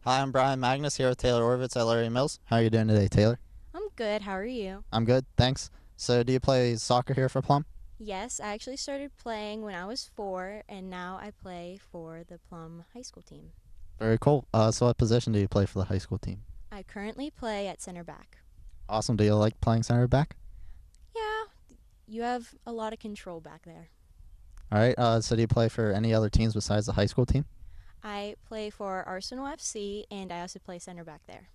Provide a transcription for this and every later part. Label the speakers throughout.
Speaker 1: Hi, I'm Brian Magnus here with Taylor Orvitz at Larry Mills. How are you doing today, Taylor?
Speaker 2: I'm good. How are you?
Speaker 1: I'm good, thanks. So do you play soccer here for Plum?
Speaker 2: Yes, I actually started playing when I was 4, and now I play for the Plum High School team.
Speaker 1: Very cool. So what position do you play for the high school team?
Speaker 2: I currently play at center back.
Speaker 1: Awesome. Do you like playing center back?
Speaker 2: Yeah, you have a lot of control back there.
Speaker 1: All right. So do you play for any other teams besides the high school team?
Speaker 2: I play for Arsenal FC, and I also play center back there.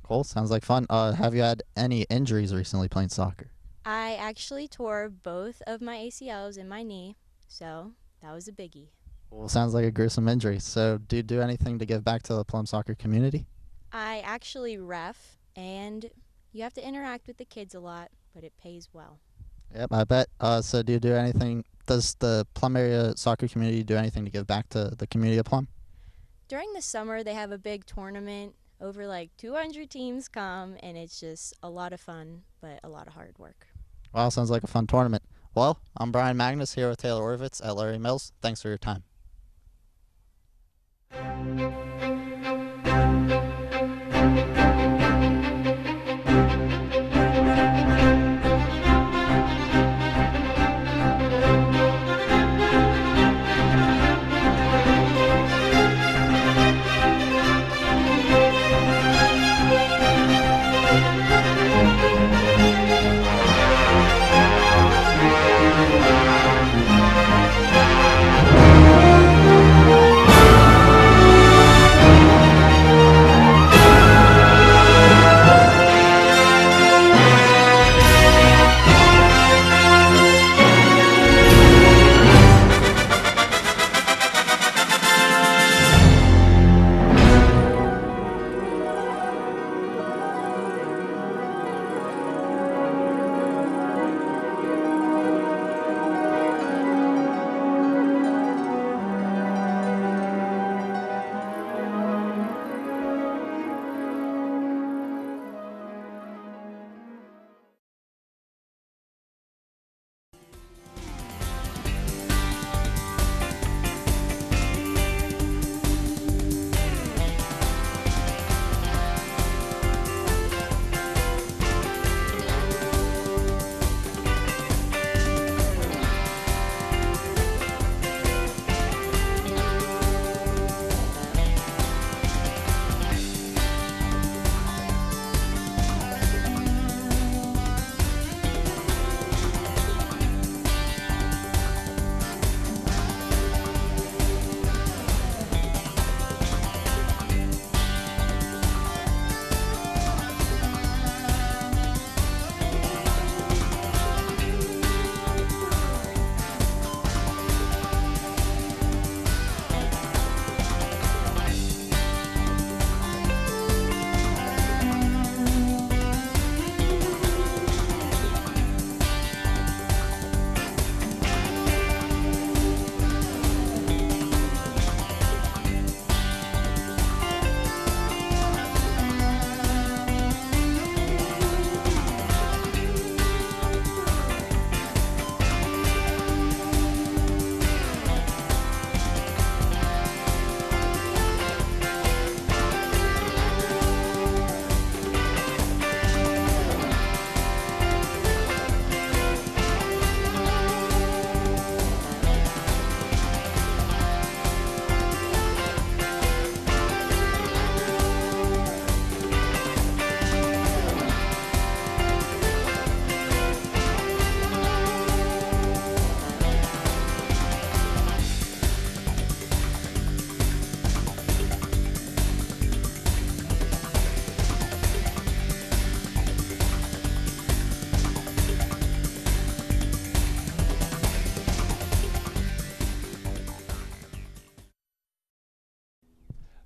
Speaker 1: Cool. Sounds like fun. Have you had any injuries recently playing soccer?
Speaker 2: I actually tore both of my ACLs in my knee, so that was a biggie.
Speaker 1: Well, sounds like a gruesome injury. So do you do anything to give back to the Plum soccer community?
Speaker 2: I actually ref, and you have to interact with the kids a lot, but it pays well.
Speaker 1: Yep, I bet. So do you do anything? Does the Plum area soccer community do anything to give back to the community of Plum?
Speaker 2: During the summer, they have a big tournament. Over like 200 teams come, and it's just a lot of fun, but a lot of hard work.
Speaker 1: Wow, sounds like a fun tournament. Well, I'm Brian Magnus here with Taylor Orvitz at Larry Mills. Thanks for your time.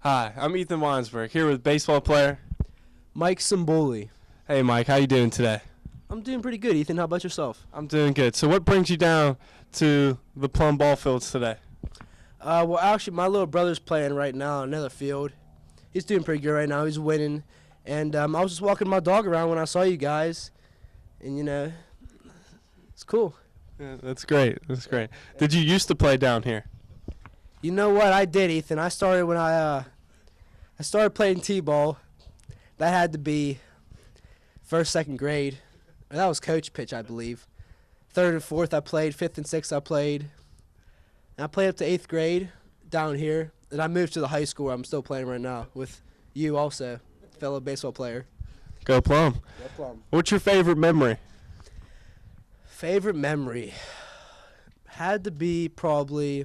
Speaker 3: Hi, I'm Ethan Weinsberg, here with baseball player
Speaker 4: Mike Simboli.
Speaker 3: Hey Mike, how you doing today?
Speaker 4: I'm doing pretty good, Ethan. How about yourself?
Speaker 3: I'm doing good. So what brings you down to the Plum ball fields today?
Speaker 4: Well, actually, my little brother's playing right now on another field. He's doing pretty good right now. He's winning. And I was just walking my dog around when I saw you guys. And, it's cool.
Speaker 3: Yeah, that's great. That's great. Did you used to play down here?
Speaker 4: You know what? I did, Ethan. I started when I started playing T-ball. That had to be first, second grade. That was coach pitch, I believe. Third and fourth I played. Fifth and sixth I played. And I played up to 8th grade down here. And I moved to the high school where I'm still playing right now with you also, fellow baseball player.
Speaker 3: Go Plum.
Speaker 4: Go Plum.
Speaker 3: What's your favorite memory?
Speaker 4: Favorite memory had to be probably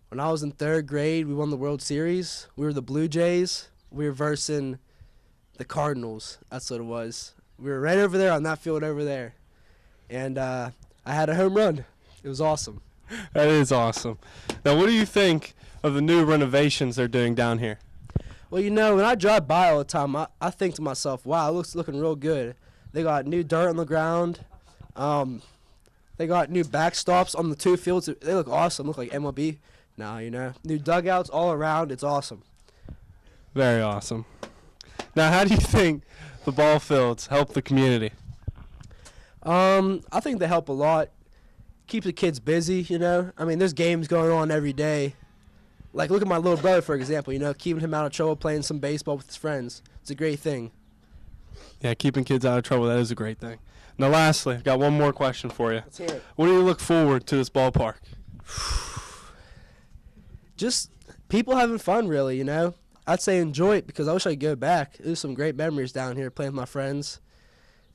Speaker 4: when I was in 3rd grade. We won the World Series. We were the Blue Jays. We were versing the Cardinals. That's what it was. We were right over there on that field over there. And I had a home run. It was awesome.
Speaker 3: That is awesome. Now, what do you think of the new renovations they're doing down here?
Speaker 4: Well, when I drive by all the time, I think to myself, wow, it looks looking real good. They got new dirt on the ground. They got new backstops on the 2 fields. They look awesome. Look like MLB now, New dugouts all around. It's awesome.
Speaker 3: Very awesome. Now, how do you think the ball fields help the community?
Speaker 4: I think they help a lot. Keep the kids busy, I mean, there's games going on every day. Like, look at my little brother, for example, keeping him out of trouble, playing some baseball with his friends. It's a great thing.
Speaker 3: Yeah, keeping kids out of trouble, that is a great thing. Now, lastly, I've got one more question for you.
Speaker 4: Let's hear it.
Speaker 3: What do you look forward to this ballpark?
Speaker 4: Just people having fun, really, I'd say enjoy it because I wish I could go back. There's some great memories down here playing with my friends.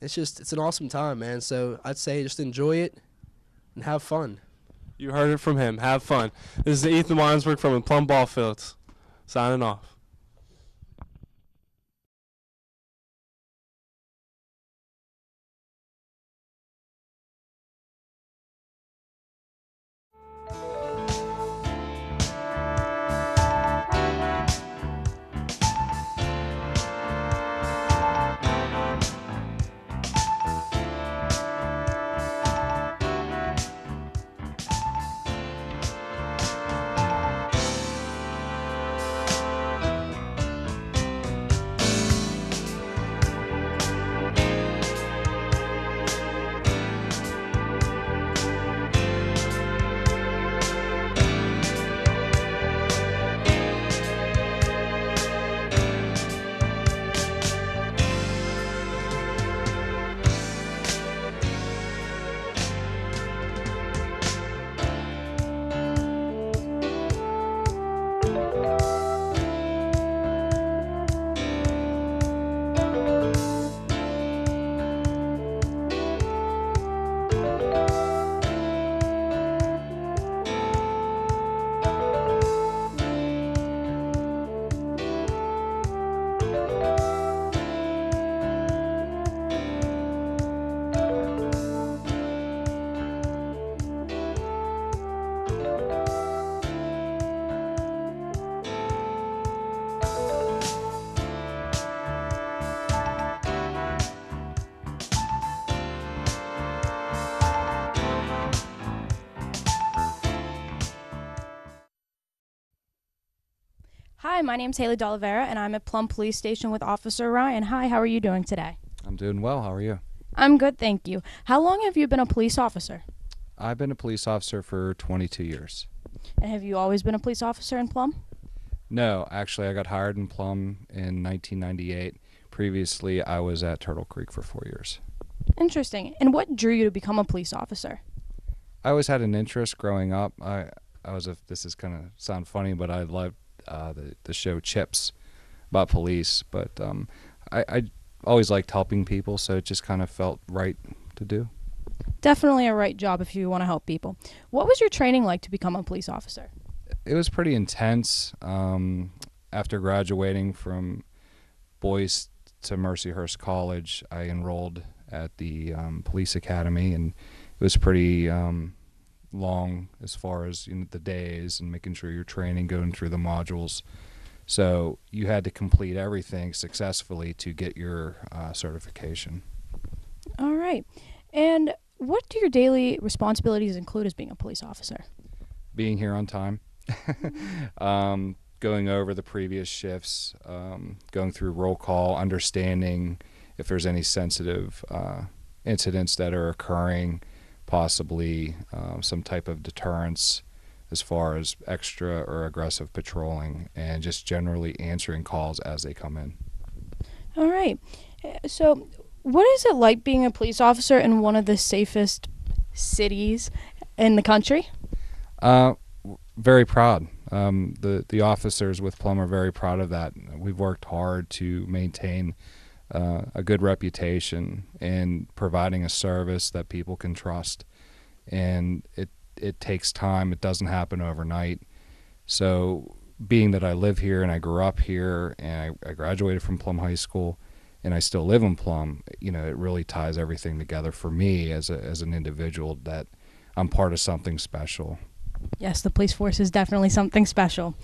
Speaker 4: It's an awesome time, man. So I'd say just enjoy it and have fun.
Speaker 3: You heard it from him. Have fun. This is Ethan Weinsberg from the Plum Ball Fields, signing off.
Speaker 5: Hi, my name's Haley D'Olivera, and I'm at Plum Police Station with Officer Ryan. Hi, how are you doing today?
Speaker 6: I'm doing well. How are you?
Speaker 5: I'm good, thank you. How long have you been a police officer?
Speaker 6: I've been a police officer for 22 years.
Speaker 5: And have you always been a police officer in Plum?
Speaker 6: No, actually, I got hired in Plum in 1998. Previously, I was at Turtle Creek for 4 years.
Speaker 5: Interesting. And what drew you to become a police officer?
Speaker 6: I always had an interest growing up. This is kind of sound funny, but I loved the show Chips about police. But I always liked helping people, so it just kind of felt right to do.
Speaker 5: Definitely a right job if you want to help people. What was your training like to become a police officer?
Speaker 6: It was pretty intense. After graduating from Boyce to Mercyhurst College, I enrolled at the police academy, and it was pretty long as far as the days and making sure you're training, going through the modules. So you had to complete everything successfully to get your certification.
Speaker 5: All right. And what do your daily responsibilities include as being a police officer?
Speaker 6: Being here on time, going over the previous shifts, going through roll call, understanding if there's any sensitive incidents that are occurring, possibly some type of deterrence as far as extra or aggressive patrolling, and just generally answering calls as they come in.
Speaker 5: All right. So, what is it like being a police officer in one of the safest cities in the country?
Speaker 6: Very proud. The officers with Plum are very proud of that. We've worked hard to maintain a good reputation and providing a service that people can trust. And it takes time. It doesn't happen overnight. So being that I live here and I grew up here and I graduated from Plum High School and I still live in Plum, you know, it really ties everything together for me as an individual that I'm part of something special.
Speaker 5: Yes, the police force is definitely something special.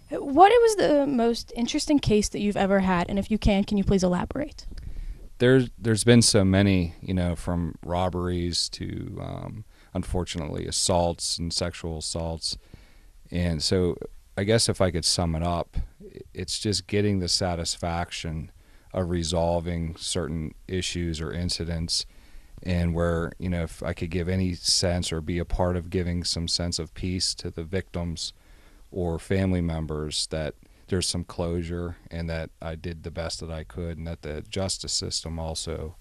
Speaker 5: What was the most interesting case that you've ever had? And if you can you please elaborate?
Speaker 6: There's been so many, you know, from robberies to unfortunately assaults and sexual assaults. And so I guess if I could sum it up, it's just getting the satisfaction of resolving certain issues or incidents, and where, you know, if I could give any sense or be a part of giving some sense of peace to the victims or family members, that there's some closure and that I did the best that I could, and that the justice system also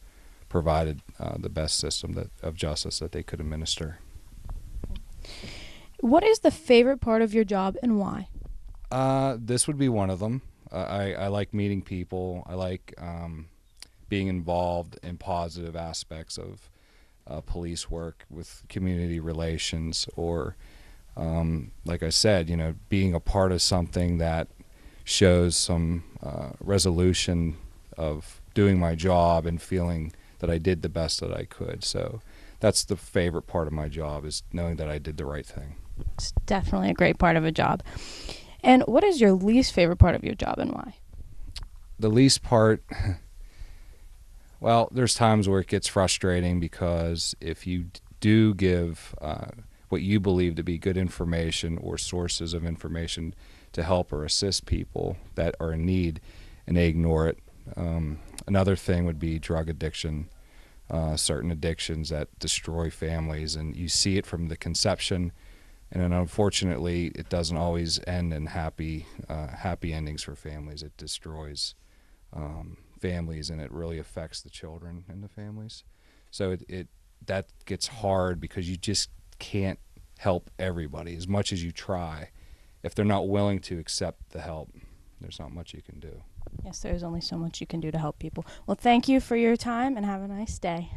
Speaker 6: provided the best system of justice that they could administer.
Speaker 5: What is the favorite part of your job and why?
Speaker 6: This would be one of them. I like meeting people. I like being involved in positive aspects of police work with community relations, or like I said, you know, being a part of something that shows some resolution of doing my job and feeling that I did the best that I could. So that's the favorite part of my job, is knowing that I did the right thing.
Speaker 5: It's definitely a great part of a job. And what is your least favorite part of your job and why?
Speaker 6: The least part, well, there's times where it gets frustrating, because if you do give what you believe to be good information or sources of information to help or assist people that are in need, and they ignore it. Another thing would be drug addiction, certain addictions that destroy families, and you see it from the conception, and then unfortunately it doesn't always end in happy endings for families. It destroys families, and it really affects the children and the families. So that gets hard, because you just can't help everybody as much as you try. If they're not willing to accept the help, there's not much you can do.
Speaker 5: Yes, there's only so much you can do to help people. Well, thank you for your time and have a nice day.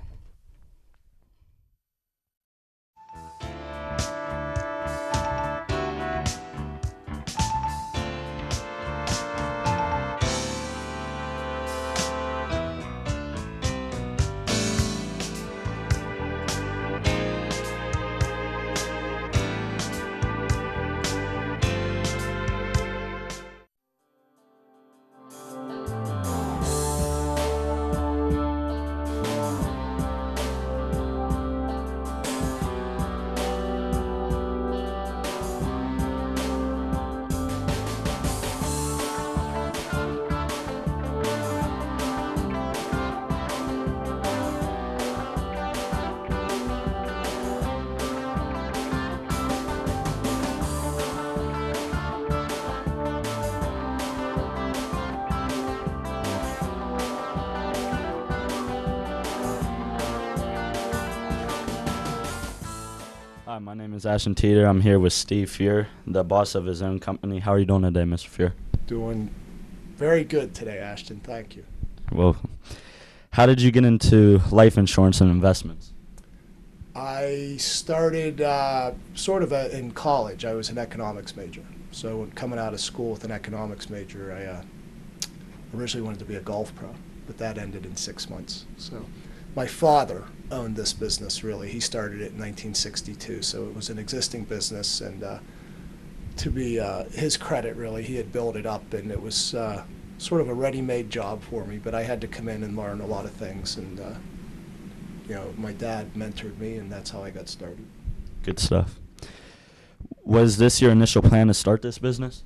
Speaker 7: Hi, my name is Ashton Teeter. I'm here with Steve Fuhr, the boss of his own company. How are you doing today, Mr. Fuhr?
Speaker 8: Doing very good today, Ashton. Thank you.
Speaker 7: Well, how did you get into life insurance and investments?
Speaker 8: I started in college. I was an economics major. So when coming out of school with an economics major, I originally wanted to be a golf pro, but that ended in 6 months. So my father owned this business, really. He started it in 1962, so it was an existing business, and to be his credit, really. He had built it up, and it was sort of a ready-made job for me, but I had to come in and learn a lot of things, and my dad mentored me, and that's how I got started.
Speaker 7: Good stuff. Was this your initial plan to start this business?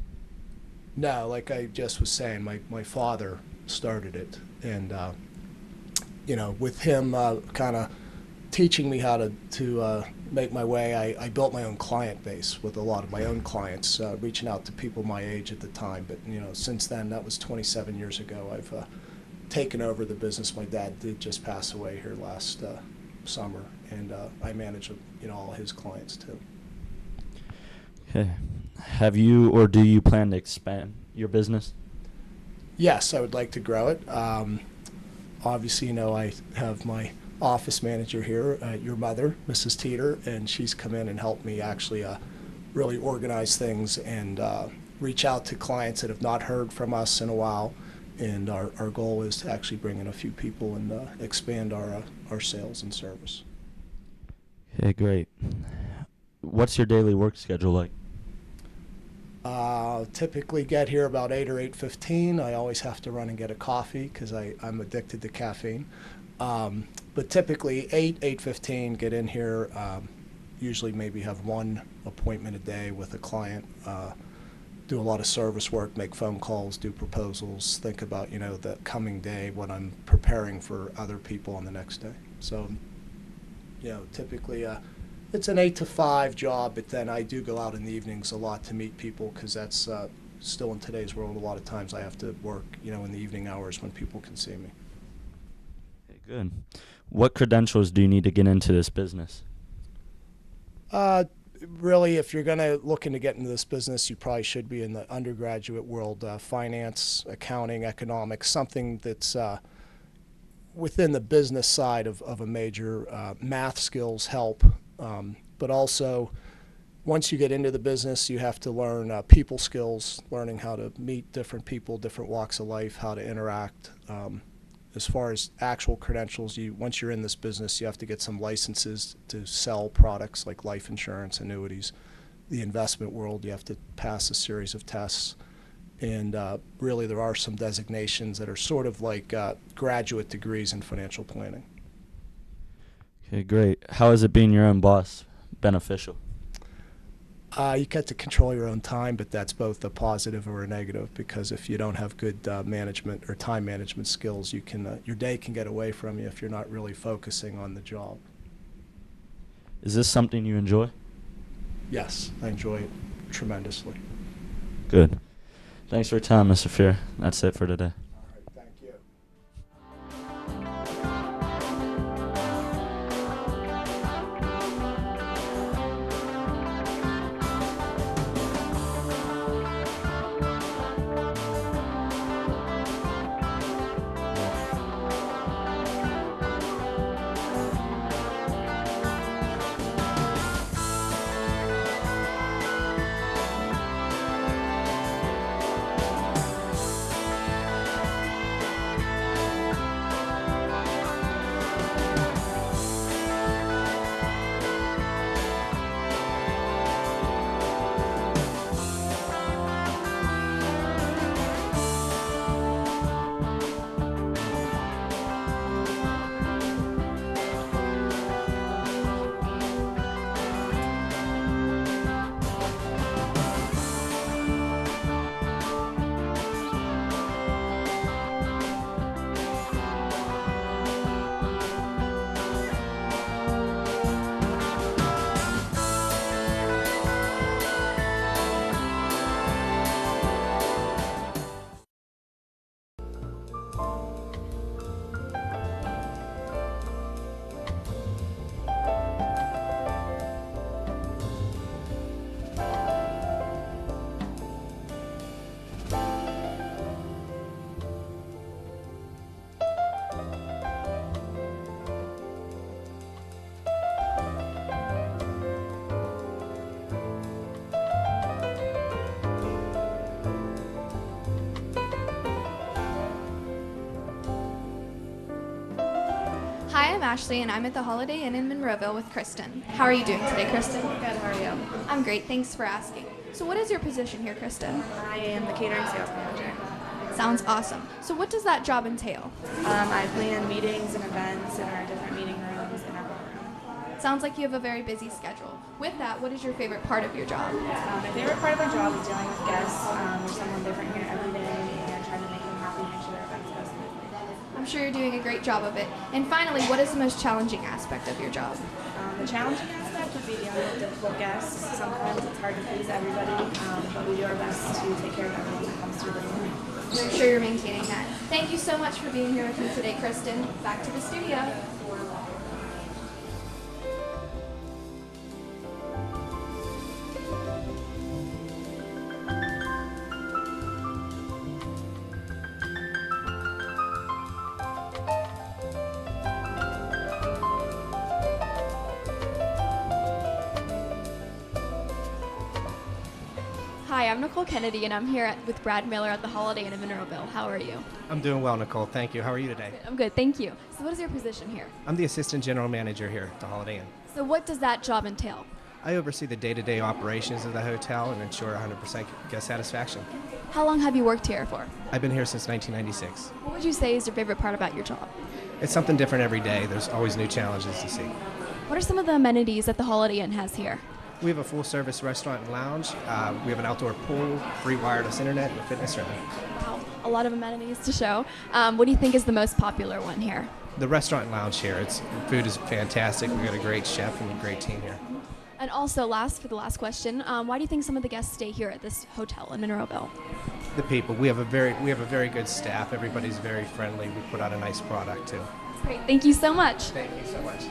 Speaker 8: No, like I just was saying, my father started it, and with him kind of teaching me how to make my way, I built my own client base with a lot of my own clients, reaching out to people my age at the time. But since then, that was 27 years ago, I've taken over the business. My dad did just pass away here last summer, and I manage all his clients too.
Speaker 7: Okay. Have you or do you plan to expand your business?
Speaker 8: Yes, I would like to grow it. Obviously, I have my office manager here, your mother, Mrs. Teeter, and she's come in and helped me actually really organize things and reach out to clients that have not heard from us in a while. And our goal is to actually bring in a few people and expand our sales and service.
Speaker 7: Okay, great. What's your daily work schedule like?
Speaker 8: Typically get here about 8 or 8:15. I always have to run and get a coffee because I'm addicted to caffeine. But typically 8:15, get in here, usually maybe have one appointment a day with a client, do a lot of service work, make phone calls, do proposals, think about, the coming day, what I'm preparing for other people on the next day. So, typically it's an 8 to 5 job, but then I do go out in the evenings a lot to meet people because that's still in today's world. A lot of times I have to work, in the evening hours when people can see me.
Speaker 7: Okay, good. What credentials do you need to get into this business?
Speaker 8: Really, if you're going to looking to get into this business, you probably should be in the undergraduate world, finance, accounting, economics, something that's within the business side of a major. Math skills help, but also once you get into the business, you have to learn people skills, learning how to meet different people, different walks of life, how to interact. As far as actual credentials, once you're in this business, you have to get some licenses to sell products like life insurance, annuities. The investment world, you have to pass a series of tests. And really, there are some designations that are sort of like graduate degrees in financial planning.
Speaker 7: Okay, great. How is it being your own boss beneficial?
Speaker 8: You get to control your own time, but that's both a positive or a negative, because if you don't have good management or time management skills, your day can get away from you if you're not really focusing on the job.
Speaker 7: Is this something you enjoy?
Speaker 8: Yes, I enjoy it tremendously.
Speaker 7: Good. Thanks for your time, Mr. Fear. That's it for today.
Speaker 8: All right, thank you.
Speaker 9: Hi, I'm Ashley, and I'm at the Holiday Inn in Monroeville with Kristen. How are you doing today, Kristen?
Speaker 10: Good, how are you?
Speaker 9: I'm great, thanks for asking. So what is your position here, Kristen?
Speaker 10: I am the catering sales manager.
Speaker 9: Sounds awesome. So what does that job entail?
Speaker 10: I plan meetings and events in our different meeting rooms in our ballroom.
Speaker 9: Sounds like you have a very busy schedule. With that, what is your favorite part of your job?
Speaker 10: My favorite part of our job is dealing with guests. There's someone different here every day and trying to make them happy and make sure their events go smoothly.
Speaker 9: I'm sure you're doing a great job of it. And finally, what is the most challenging aspect of your job?
Speaker 10: The challenging aspect would be dealing with difficult guests. Sometimes it's hard to please everybody, but we do our best to take care of everyone that comes through the room.
Speaker 9: I'm sure you're maintaining that. Thank you so much for being here with me today, Kristen. Back to the studio. Hi, I'm Nicole Kennedy, and I'm here with Brad Miller at the Holiday Inn in Monroeville. How are you?
Speaker 11: I'm doing well, Nicole. Thank you. How are you today?
Speaker 9: I'm good, thank you. So what is your position here?
Speaker 11: I'm the assistant general manager here at the Holiday Inn.
Speaker 9: So what does that job entail?
Speaker 11: I oversee the day-to-day operations of the hotel and ensure 100% guest satisfaction.
Speaker 9: How long have you worked here for?
Speaker 11: I've been here since 1996.
Speaker 9: What would you say is your favorite part about your job?
Speaker 11: It's something different every day. There's always new challenges to see.
Speaker 9: What are some of the amenities that the Holiday Inn has here?
Speaker 11: We have a full-service restaurant and lounge. We have an outdoor pool, free wireless internet, and a fitness room.
Speaker 9: Wow, a lot of amenities to show. What do you think is the most popular one here?
Speaker 11: The restaurant and lounge here, food is fantastic. We've got a great chef and a great team here.
Speaker 9: And also, for the last question, why do you think some of the guests stay here at this hotel in Monroeville?
Speaker 11: The people. We have a very good staff. Everybody's very friendly. We put out a nice product too.
Speaker 9: Great. Thank you so much.
Speaker 11: Thank you so much.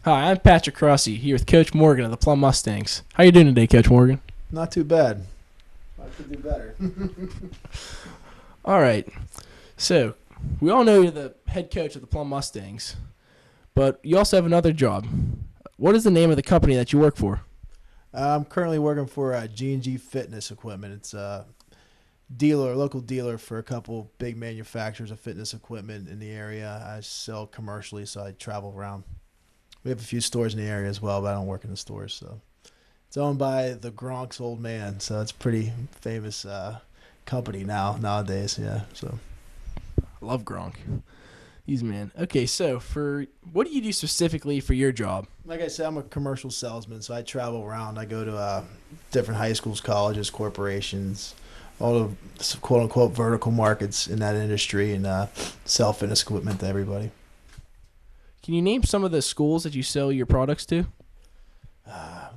Speaker 12: Hi, I'm Patrick Crossy here with Coach Morgan of the Plum Mustangs. How you doing today, Coach Morgan?
Speaker 13: Not too bad. I could do better.
Speaker 12: All right. So, we all know you're the head coach of the Plum Mustangs, but you also have another job. What is the name of the company that you work for?
Speaker 13: I'm currently working for G&G Fitness Equipment. It's a local dealer for a couple big manufacturers of fitness equipment in the area. I sell commercially, so I travel around. We have a few stores in the area as well, but I don't work in the stores. So it's owned by the Gronk's old man, so it's a pretty famous company nowadays. Yeah. So
Speaker 12: I love Gronk. He's man. Okay, so what do you do specifically for your job?
Speaker 13: Like I said, I'm a commercial salesman, so I travel around. I go to different high schools, colleges, corporations, all the quote unquote vertical markets in that industry and sell fitness equipment to everybody.
Speaker 12: Can you name some of the schools that you sell your products to?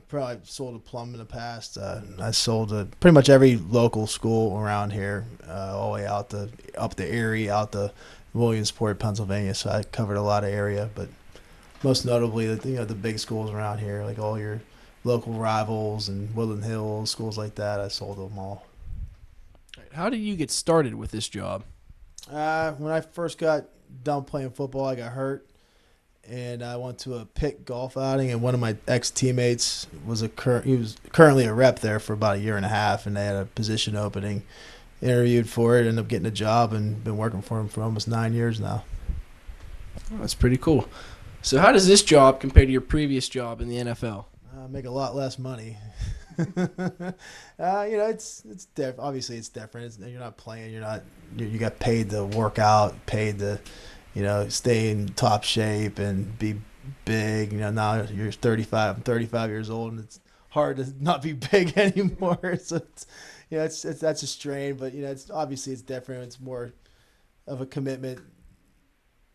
Speaker 13: Probably sold a plum in the past. I sold to pretty much every local school around here, all the way out to up the Erie, out to Williamsport, Pennsylvania. So I covered a lot of area, but most notably, the big schools around here, like all your local rivals and Woodland Hills, schools like that. I sold them all.
Speaker 12: How did you get started with this job?
Speaker 13: When I first got done playing football, I got hurt. And I went to a pit golf outing, and one of my ex-teammates was he was currently a rep there for about a year and a half, and they had a position opening. Interviewed for it, ended up getting a job, and been working for him for almost 9 years now.
Speaker 12: Oh, that's pretty cool. So how does this job compare to your previous job in the NFL?
Speaker 13: Make a lot less money. It's obviously it's different. You're not playing. You got paid to work out, paid to stay in top shape and be big. Now you're 35. I'm 35 years old, and it's hard to not be big anymore. So it's that's a strain. But it's obviously it's different. It's more of a commitment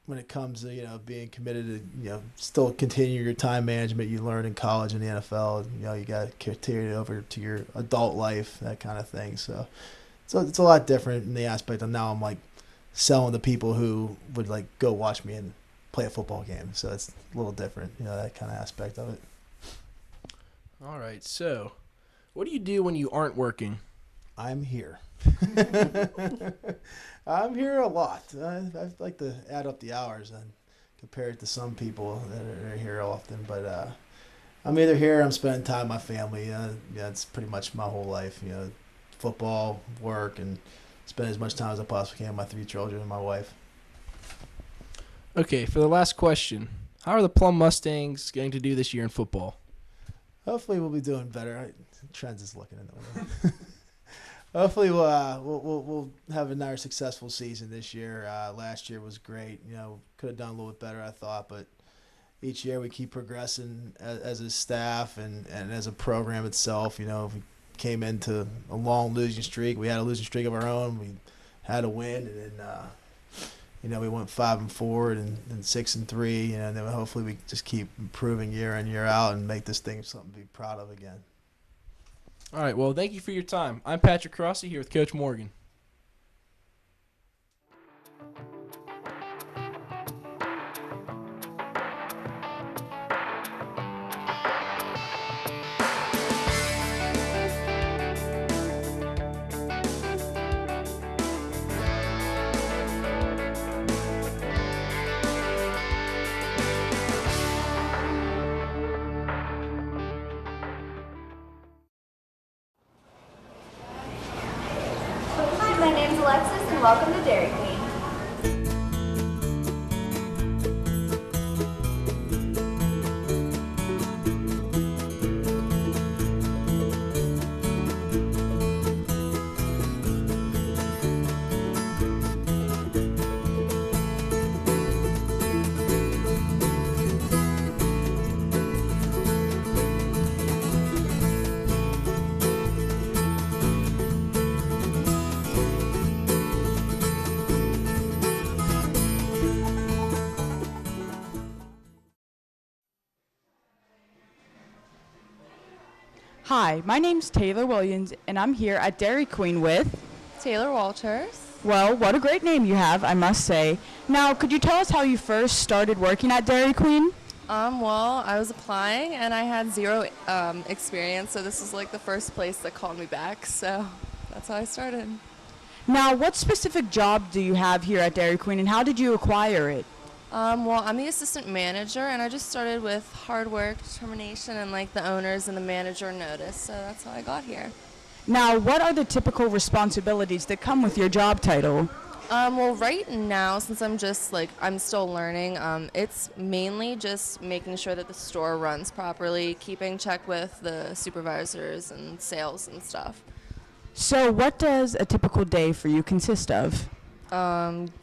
Speaker 13: when it comes to being committed to still continue your time management you learned in college and the NFL. You got to carry it over to your adult life, that kind of thing. So it's a lot different in the aspect of now I'm like selling to people who would like go watch me and play a football game. So it's a little different, that kind of aspect of it.
Speaker 12: All right. So what do you do when you aren't working?
Speaker 13: I'm here. I'm here a lot. I like to add up the hours and compare it to some people that are here often. But I'm either here or I'm spending time with my family. It's pretty much my whole life. Football, work, and spend as much time as I possibly can with my 3 children and my wife.
Speaker 12: Okay, for the last question, how are the Plum Mustangs going to do this year in football?
Speaker 13: Hopefully we'll be doing better. Trent's is looking in the window. Hopefully we'll have another successful season this year. Last year was great. Could have done a little bit better, I thought, but each year we keep progressing as a staff and as a program itself. We came into a long losing streak. We had a losing streak of our own. We had a win, and then we went 5-4 and 6-3. And then hopefully we just keep improving year in year out and make this thing something to be proud of again.
Speaker 12: All right, well, thank you for your time. I'm Patrick Crossy here with Coach Morgan.
Speaker 14: My name's Alexis, and welcome to Dairy Queen.
Speaker 15: Hi, my name's Taylor Williams, and I'm here at Dairy Queen with
Speaker 16: Taylor Walters.
Speaker 15: Well, what a great name you have, I must say. Now, could you tell us how you first started working at Dairy Queen?
Speaker 16: Well, I was applying and I had zero experience, so this was like the first place that called me back, so that's how I started.
Speaker 15: Now, what specific job do you have here at Dairy Queen, and how did you acquire it?
Speaker 16: Well, I'm the assistant manager, and I just started with hard work, determination, and like the owners and the manager notice, so that's how I got here.
Speaker 15: Now, what are the typical responsibilities that come with your job title?
Speaker 16: Well, right now, since I'm still learning, it's mainly just making sure that the store runs properly, keeping check with the supervisors and sales and stuff.
Speaker 15: So, what does a typical day for you consist of?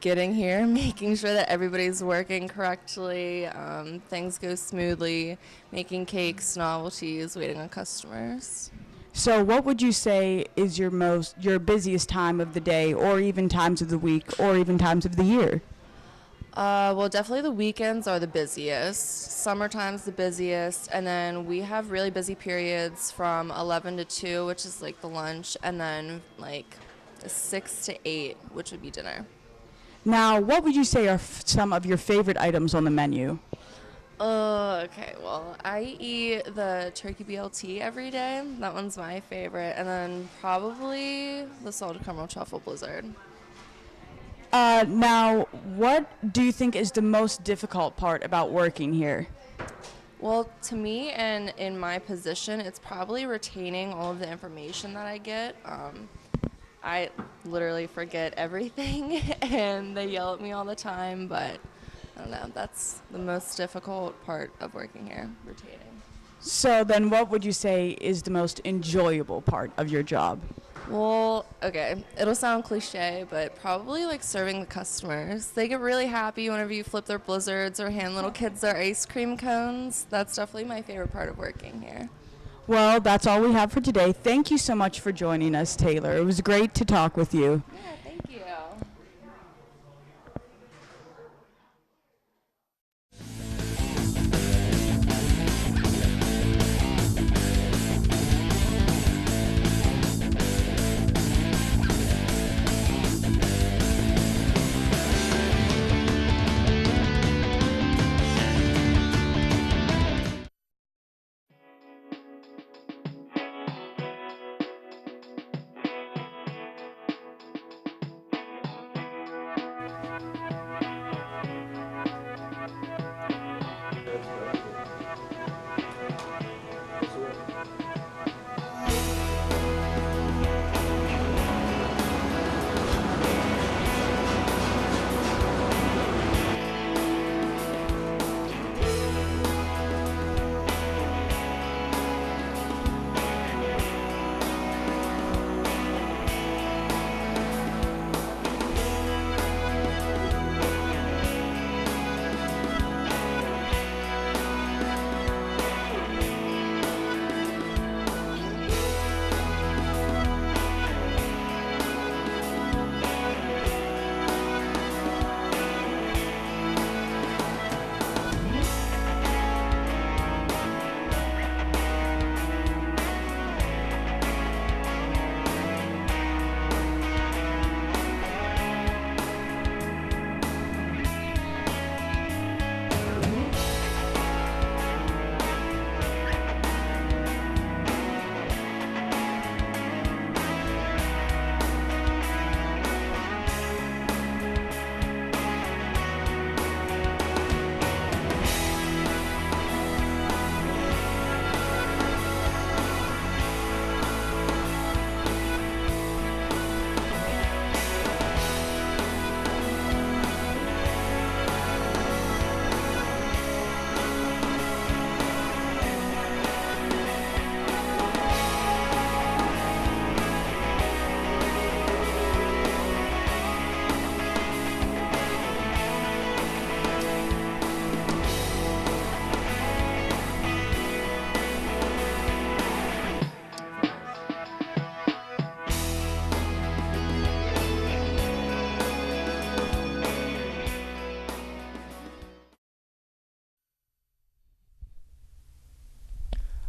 Speaker 16: Getting here, making sure that everybody's working correctly, things go smoothly, making cakes, novelties, waiting on customers.
Speaker 15: So what would you say is your busiest time of the day, or even times of the week, or even times of the year?
Speaker 16: Well, definitely the weekends are the busiest. Summertime's the busiest, and then we have really busy periods from 11 to 2, which is like the lunch, and then like 6 to 8, which would be dinner.
Speaker 15: Now, what would you say are some of your favorite items on the menu?
Speaker 16: Okay, well, I eat the turkey BLT every day. That one's my favorite, and then probably the salted caramel truffle blizzard.
Speaker 15: Now, what do you think is the most difficult part about working here?
Speaker 16: Well, to me and in my position, it's probably retaining all of the information that I get. I literally forget everything, and they yell at me all the time, but I don't know. That's the most difficult part of working here, retaining.
Speaker 15: So then what would you say is the most enjoyable part of your job?
Speaker 16: Well, okay, it'll sound cliche, but probably like serving the customers. They get really happy whenever you flip their blizzards or hand little kids their ice cream cones. That's definitely my favorite part of working here.
Speaker 15: Well, that's all we have for today. Thank you so much for joining us, Taylor. It was great to talk with you.
Speaker 16: Yeah, thank you.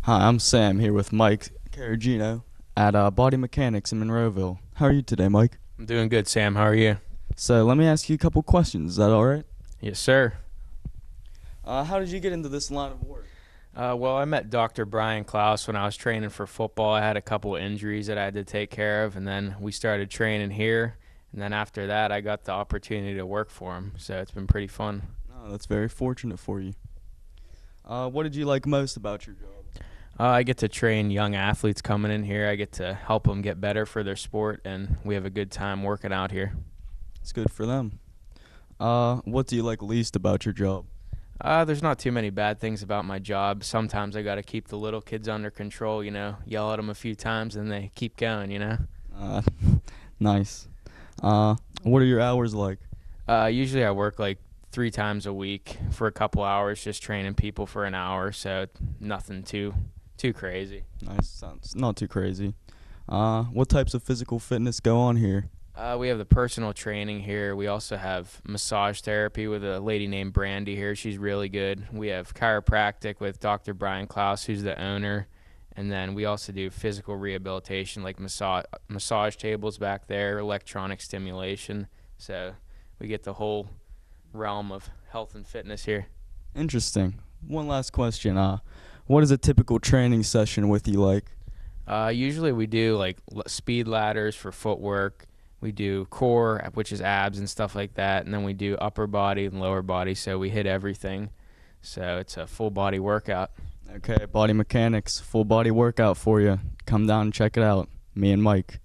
Speaker 17: Hi, I'm Sam here with Mike Caragino at Body Mechanics in Monroeville. How are you today, Mike?
Speaker 18: I'm doing good, Sam. How are you?
Speaker 17: So let me ask you a couple questions. Is that all right?
Speaker 18: Yes, sir.
Speaker 17: How did you get into this line of work?
Speaker 18: Well, I met Dr. Brian Klaus when I was training for football. I had a couple of injuries that I had to take care of, and then we started training here. And then after that, I got the opportunity to work for him, so it's been pretty fun.
Speaker 17: Oh, that's very fortunate for you. What did you like most about your job?
Speaker 18: I get to train young athletes coming in here. I get to help them get better for their sport, and we have a good time working out here.
Speaker 17: It's good for them. What do you like least about your job?
Speaker 18: There's not too many bad things about my job. Sometimes I got to keep the little kids under control, yell at them a few times and they keep going,
Speaker 17: Nice. What are your hours like?
Speaker 18: Usually I work like 3 times a week for a couple hours, just training people for an hour, so nothing too too crazy.
Speaker 17: Nice. Sounds not too crazy. What types of physical fitness go on here?
Speaker 18: We have the personal training here. We also have massage therapy with a lady named Brandy here. She's really good. We have chiropractic with Dr. Brian Klaus, who's the owner. And then we also do physical rehabilitation, like massage tables back there, electronic stimulation. So we get the whole realm of health and fitness here.
Speaker 17: Interesting. One last question. What is a typical training session with you like?
Speaker 18: Usually we do like speed ladders for footwork. We do core, which is abs and stuff like that. And then we do upper body and lower body. So we hit everything. So it's a full body workout.
Speaker 17: Okay, Body Mechanics, full body workout for you. Come down and check it out. Me and Mike.